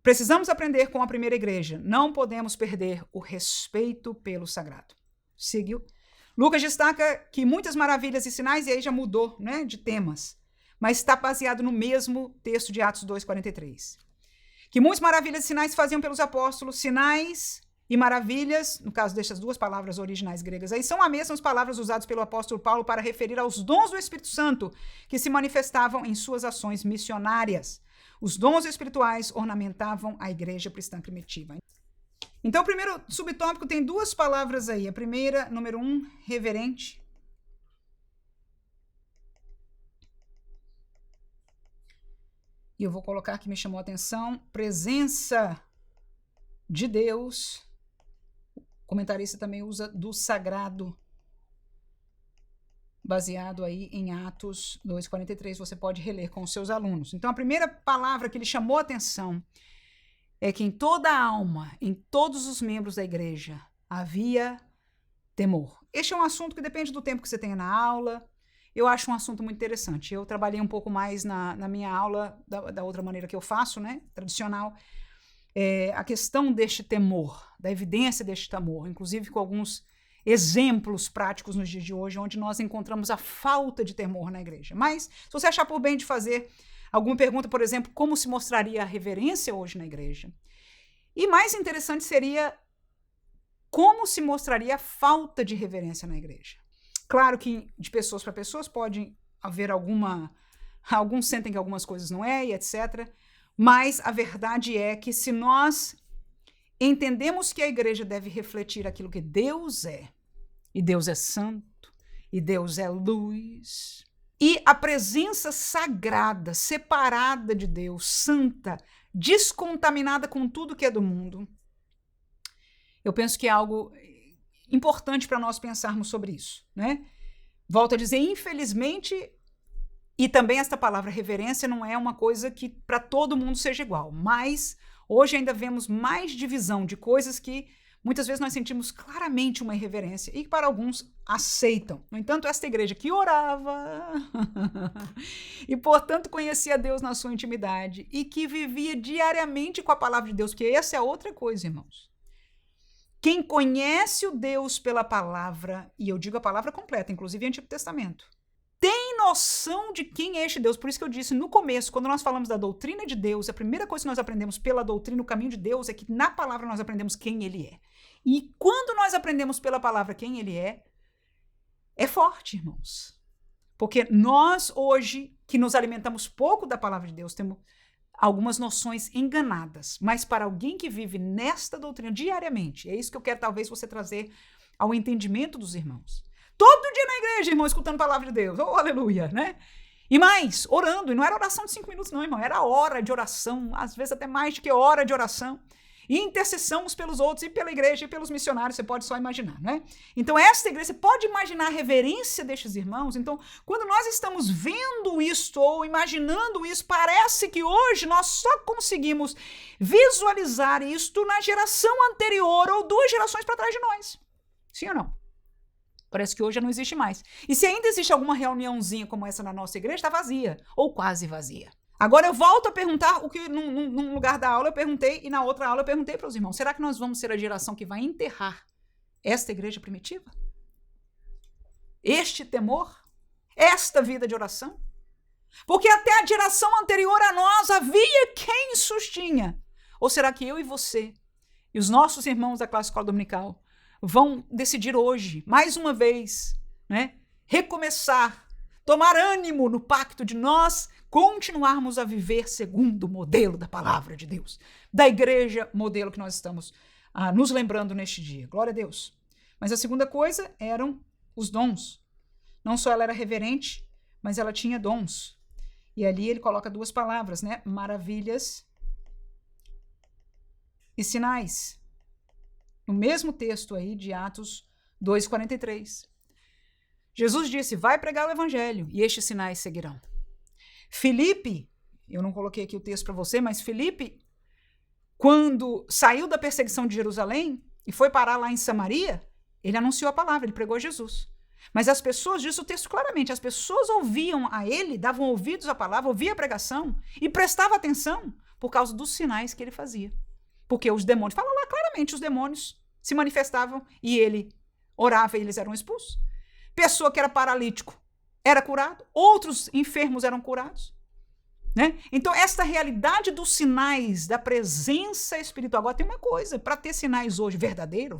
Precisamos aprender com a primeira igreja, não podemos perder o respeito pelo sagrado. Seguiu. Lucas destaca que muitas maravilhas e sinais, e aí já mudou, né, de temas, mas está baseado no mesmo texto de Atos 2:43. Que muitas maravilhas e sinais faziam pelos apóstolos, sinais e maravilhas, no caso dessas duas palavras originais gregas aí, são as mesmas palavras usadas pelo apóstolo Paulo para referir aos dons do Espírito Santo que se manifestavam em suas ações missionárias. Os dons espirituais ornamentavam a igreja cristã primitiva. Então, o primeiro subtópico tem duas palavras aí. A primeira, número 1, reverente. E eu vou colocar que me chamou a atenção, presença de Deus. O comentarista também usa do sagrado, baseado aí em Atos 2:43. Você pode reler com os seus alunos. Então, a primeira palavra que ele chamou a atenção é que em toda a alma, em todos os membros da igreja, havia temor. Este é um assunto que depende do tempo que você tenha na aula. Eu acho um assunto muito interessante. Eu trabalhei um pouco mais na minha aula, da outra maneira que eu faço, né, tradicional, a questão deste temor, da evidência deste temor, inclusive com alguns exemplos práticos nos dias de hoje, onde nós encontramos a falta de temor na igreja. Mas, se você achar por bem de fazer alguma pergunta, por exemplo, como se mostraria a reverência hoje na igreja? E mais interessante seria como se mostraria a falta de reverência na igreja. Claro que de pessoas para pessoas pode haver alguns sentem que algumas coisas não é, e etc. Mas a verdade é que se nós entendemos que a igreja deve refletir aquilo que Deus é. E Deus é santo, e Deus é luz. E a presença sagrada, separada de Deus, santa, descontaminada com tudo que é do mundo. Eu penso que é algo importante para nós pensarmos sobre isso, né? Volto a dizer, infelizmente, e também esta palavra reverência não é uma coisa que para todo mundo seja igual, mas hoje ainda vemos mais divisão de coisas que muitas vezes nós sentimos claramente uma irreverência e que para alguns aceitam. No entanto, esta igreja que orava e, portanto, conhecia Deus na sua intimidade e que vivia diariamente com a palavra de Deus, porque essa é outra coisa, irmãos. Quem conhece o Deus pela palavra, e eu digo a palavra completa, inclusive Antigo Testamento, tem noção de quem é este Deus. Por isso que eu disse no começo, quando nós falamos da doutrina de Deus, a primeira coisa que nós aprendemos pela doutrina, o caminho de Deus, é que na palavra nós aprendemos quem ele é. E quando nós aprendemos pela palavra quem ele é forte, irmãos. Porque nós hoje, que nos alimentamos pouco da palavra de Deus, temos algumas noções enganadas. Mas para alguém que vive nesta doutrina diariamente, é isso que eu quero talvez você trazer ao entendimento dos irmãos. Todo dia na igreja, irmão, escutando a palavra de Deus. Oh, aleluia, né? E mais, orando. E não era oração de 5 minutos, não, irmão. Era hora de oração. Às vezes até mais do que hora de oração. E intercessão uns pelos outros, e pela igreja, e pelos missionários. Você pode só imaginar, né? Então, esta igreja, você pode imaginar a reverência destes irmãos. Então, quando nós estamos vendo isto, ou imaginando isso, parece que hoje nós só conseguimos visualizar isto na geração anterior, ou 2 gerações para trás de nós. Sim ou não? Parece que hoje já não existe mais. E se ainda existe alguma reuniãozinha como essa na nossa igreja, está vazia, ou quase vazia. Agora eu volto a perguntar o que num lugar da aula eu perguntei, e na outra aula eu perguntei para os irmãos, será que nós vamos ser a geração que vai enterrar esta igreja primitiva? Este temor? Esta vida de oração? Porque até a geração anterior a nós havia quem sustinha. Ou será que eu e você, e os nossos irmãos da classe escola dominical, vão decidir hoje, mais uma vez, né, recomeçar, tomar ânimo no pacto de nós continuarmos a viver segundo o modelo da palavra de Deus, da igreja modelo que nós estamos nos lembrando neste dia. Glória a Deus. Mas a segunda coisa eram os dons. Não só ela era reverente, mas ela tinha dons. E ali ele coloca 2 palavras, né? Maravilhas e sinais. No mesmo texto aí de Atos 2:43. Jesus disse, vai pregar o evangelho e estes sinais seguirão. Filipe, eu não coloquei aqui o texto para você, mas Filipe, quando saiu da perseguição de Jerusalém e foi parar lá em Samaria, ele anunciou a palavra, ele pregou Jesus. Mas as pessoas, diz o texto claramente, as pessoas ouviam a ele, davam ouvidos à palavra, ouviam a pregação e prestavam atenção por causa dos sinais que ele fazia. Porque os demônios, fala lá claramente, os demônios se manifestavam e ele orava e eles eram expulsos. Pessoa que era paralítico era curado, outros enfermos eram curados. Né? Então, esta realidade dos sinais, da presença espiritual. Agora tem uma coisa, para ter sinais hoje, verdadeiro,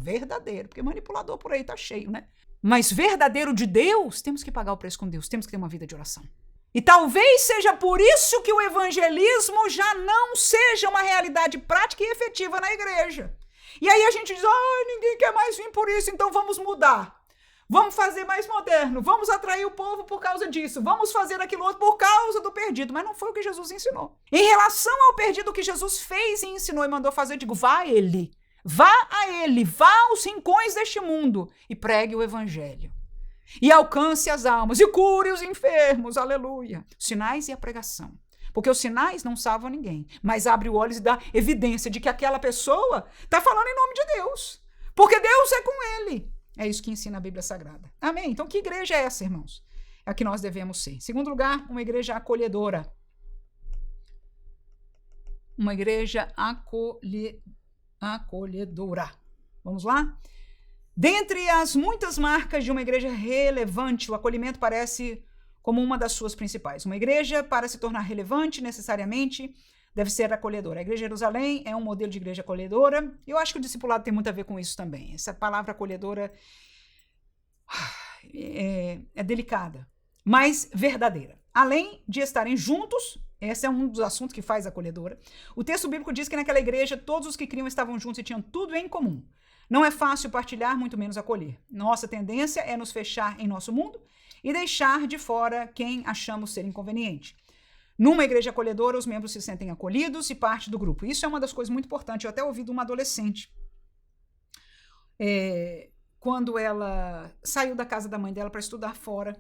porque manipulador por aí está cheio, né? Mas verdadeiro de Deus, temos que pagar o preço com Deus, temos que ter uma vida de oração. E talvez seja por isso que o evangelismo já não seja uma realidade prática e efetiva na igreja. E aí a gente diz, ninguém quer mais vir por isso, então vamos mudar. Vamos fazer mais moderno, vamos atrair o povo por causa disso, vamos fazer aquilo outro por causa do perdido. Mas não foi o que Jesus ensinou. Em relação ao perdido, o que Jesus fez e ensinou e mandou fazer, eu digo, vá a ele, vá aos rincões deste mundo e pregue o evangelho. E alcance as almas, e cure os enfermos, aleluia. Sinais e a pregação. Porque os sinais não salvam ninguém, mas abre os olhos e dá evidência de que aquela pessoa está falando em nome de Deus. Porque Deus é com ele. É isso que ensina a Bíblia Sagrada. Amém? Então, que igreja é essa, irmãos? É a que nós devemos ser. Em segundo lugar, uma igreja acolhedora. Uma igreja acolhedora. Vamos lá? Dentre as muitas marcas de uma igreja relevante, o acolhimento parece como uma das suas principais. Uma igreja, para se tornar relevante, necessariamente, deve ser acolhedora. A Igreja de Jerusalém é um modelo de igreja acolhedora. Eu acho que o discipulado tem muito a ver com isso também. Essa palavra acolhedora é delicada, mas verdadeira. Além de estarem juntos, Esse é um dos assuntos que faz acolhedora. O texto bíblico diz que naquela igreja todos os que criam estavam juntos e tinham tudo em comum. Não é fácil partilhar, muito menos acolher. Nossa tendência é nos fechar em nosso mundo e deixar de fora quem achamos ser inconveniente. Numa igreja acolhedora, os membros se sentem acolhidos e parte do grupo. Isso é uma das coisas muito importantes. Eu até ouvi de uma adolescente. Quando ela saiu da casa da mãe dela para estudar fora,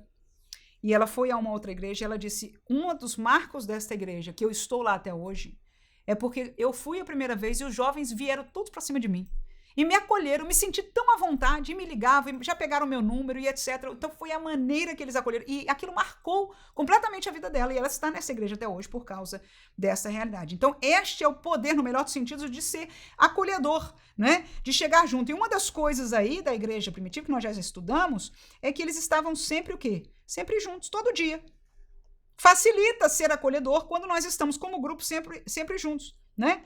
e ela foi a uma outra igreja, ela disse, um dos marcos desta igreja, que eu estou lá até hoje, é porque eu fui a primeira vez e os jovens vieram todos para cima de mim. E me acolheram, me senti tão à vontade, e me ligavam, já pegaram meu número e etc. Então foi a maneira que eles acolheram. E aquilo marcou completamente a vida dela. E ela está nessa igreja até hoje por causa dessa realidade. Então este é o poder, no melhor dos sentidos, de ser acolhedor, né? De chegar junto. E uma das coisas aí da igreja primitiva, que nós já estudamos, é que eles estavam sempre o quê? Sempre juntos, todo dia. Facilita ser acolhedor quando nós estamos como grupo sempre juntos, né?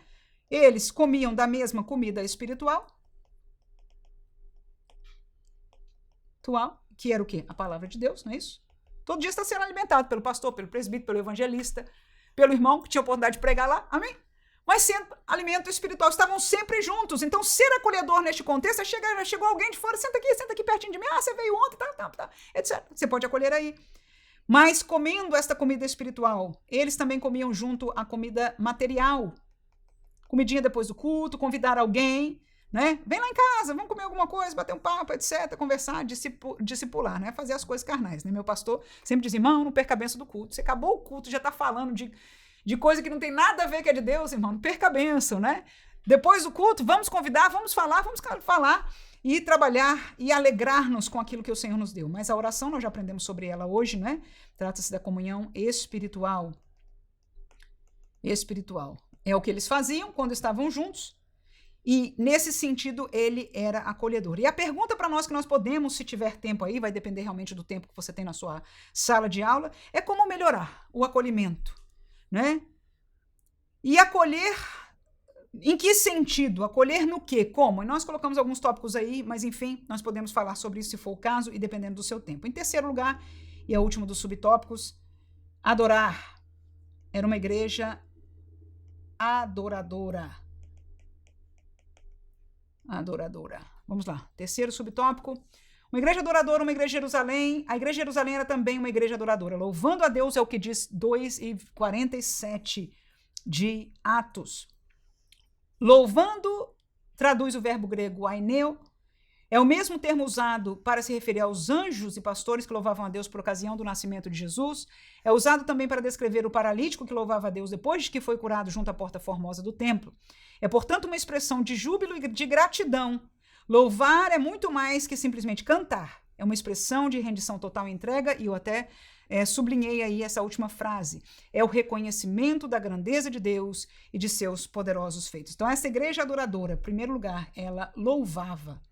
Eles comiam da mesma comida espiritual, que era o quê? A palavra de Deus, não é isso? Todo dia está sendo alimentado pelo pastor, pelo presbítero, pelo evangelista, pelo irmão que tinha oportunidade de pregar lá, amém? Mas sendo alimento espiritual, estavam sempre juntos. Então, ser acolhedor neste contexto, chegou alguém de fora, senta aqui pertinho de mim, você veio ontem, tá, etc. Você pode acolher aí. Mas comendo esta comida espiritual, eles também comiam junto a comida material. Comidinha depois do culto, convidar alguém, né? Vem lá em casa, vamos comer alguma coisa, bater um papo, etc., conversar, discipular, né? Fazer as coisas carnais, né? Meu pastor sempre dizia, irmão, não perca a benção do culto. Você acabou o culto, já está falando de coisa que não tem nada a ver que é de Deus, irmão, não perca a benção, né? Depois do culto, vamos convidar, vamos falar e trabalhar e alegrar-nos com aquilo que o Senhor nos deu. Mas a oração, nós já aprendemos sobre ela hoje, né? Trata-se da comunhão espiritual. É o que eles faziam quando estavam juntos. E, nesse sentido, ele era acolhedor. E a pergunta para nós que nós podemos, se tiver tempo aí, vai depender realmente do tempo que você tem na sua sala de aula, é como melhorar o acolhimento, né? E acolher, em que sentido? Acolher no quê? Como? E nós colocamos alguns tópicos aí, mas, enfim, nós podemos falar sobre isso se for o caso e dependendo do seu tempo. Em terceiro lugar, e é o último dos subtópicos, adorar. Era uma igreja adoradora. Vamos lá. Terceiro subtópico. Uma igreja adoradora, uma igreja de Jerusalém. A igreja de Jerusalém era também uma igreja adoradora. Louvando a Deus é o que diz 2:47 de Atos. Louvando traduz o verbo grego aineo. É o mesmo termo usado para se referir aos anjos e pastores que louvavam a Deus por ocasião do nascimento de Jesus. É usado também para descrever o paralítico que louvava a Deus depois de que foi curado junto à porta formosa do templo. É, portanto, uma expressão de júbilo e de gratidão. Louvar é muito mais que simplesmente cantar. É uma expressão de rendição total e entrega, e eu até sublinhei aí essa última frase. É o reconhecimento da grandeza de Deus e de seus poderosos feitos. Então, essa igreja adoradora, em primeiro lugar, ela louvava.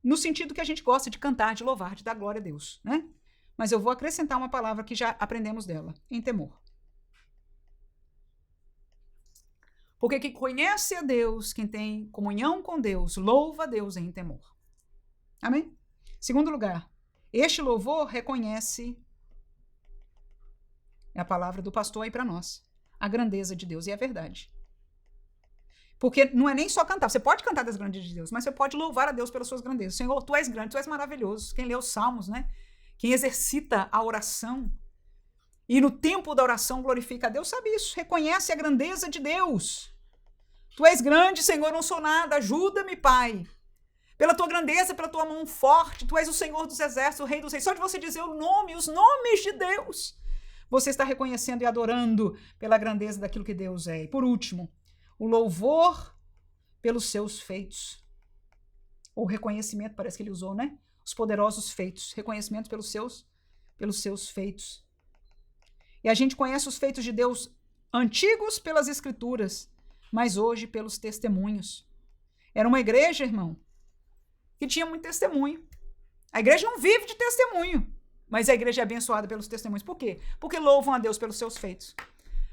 No sentido que a gente gosta de cantar, de louvar, de dar glória a Deus, né? Mas eu vou acrescentar uma palavra que já aprendemos dela, em temor. Porque quem conhece a Deus, quem tem comunhão com Deus, louva a Deus em temor. Amém? Segundo lugar, este louvor reconhece, é a palavra do pastor aí para nós, a grandeza de Deus, e é verdade. Porque não é nem só cantar, você pode cantar das grandezas de Deus, mas você pode louvar a Deus pelas suas grandezas. Senhor, tu és grande, tu és maravilhoso. Quem lê os salmos, né? Quem exercita a oração e no tempo da oração glorifica a Deus, sabe isso, reconhece a grandeza de Deus. Tu és grande, Senhor, não sou nada, ajuda-me, Pai. Pela tua grandeza, pela tua mão forte, tu és o Senhor dos exércitos, o Rei dos reis. Só de você dizer o nome, os nomes de Deus, você está reconhecendo e adorando pela grandeza daquilo que Deus é. E por último, o louvor pelos seus feitos. Ou reconhecimento, parece que ele usou, né? Os poderosos feitos. Reconhecimento pelos seus feitos. E a gente conhece os feitos de Deus antigos pelas escrituras, mas hoje pelos testemunhos. Era uma igreja, irmão, que tinha muito testemunho. A igreja não vive de testemunho, mas a igreja é abençoada pelos testemunhos. Por quê? Porque louvam a Deus pelos seus feitos.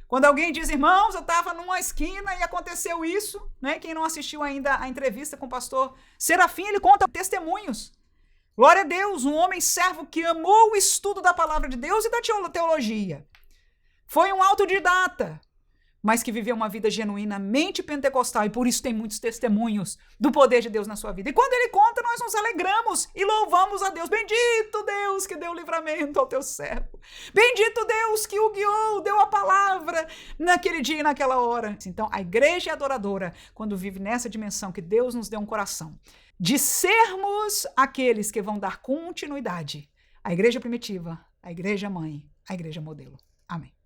Quando alguém diz, irmãos, eu estava numa esquina e aconteceu isso, né? Quem não assistiu ainda a entrevista com o pastor Serafim, ele conta testemunhos. Glória a Deus, um homem servo que amou o estudo da palavra de Deus e da teologia. Foi um autodidata, mas que viveu uma vida genuinamente pentecostal e por isso tem muitos testemunhos do poder de Deus na sua vida. E quando ele conta, nós nos alegramos e louvamos a Deus. Bendito Deus que deu livramento ao teu servo. Bendito Deus que o guiou, deu a palavra naquele dia e naquela hora. Então, a igreja adoradora, quando vive nessa dimensão que Deus nos deu um coração, de sermos aqueles que vão dar continuidade à igreja primitiva, à igreja mãe, à igreja modelo. Amém.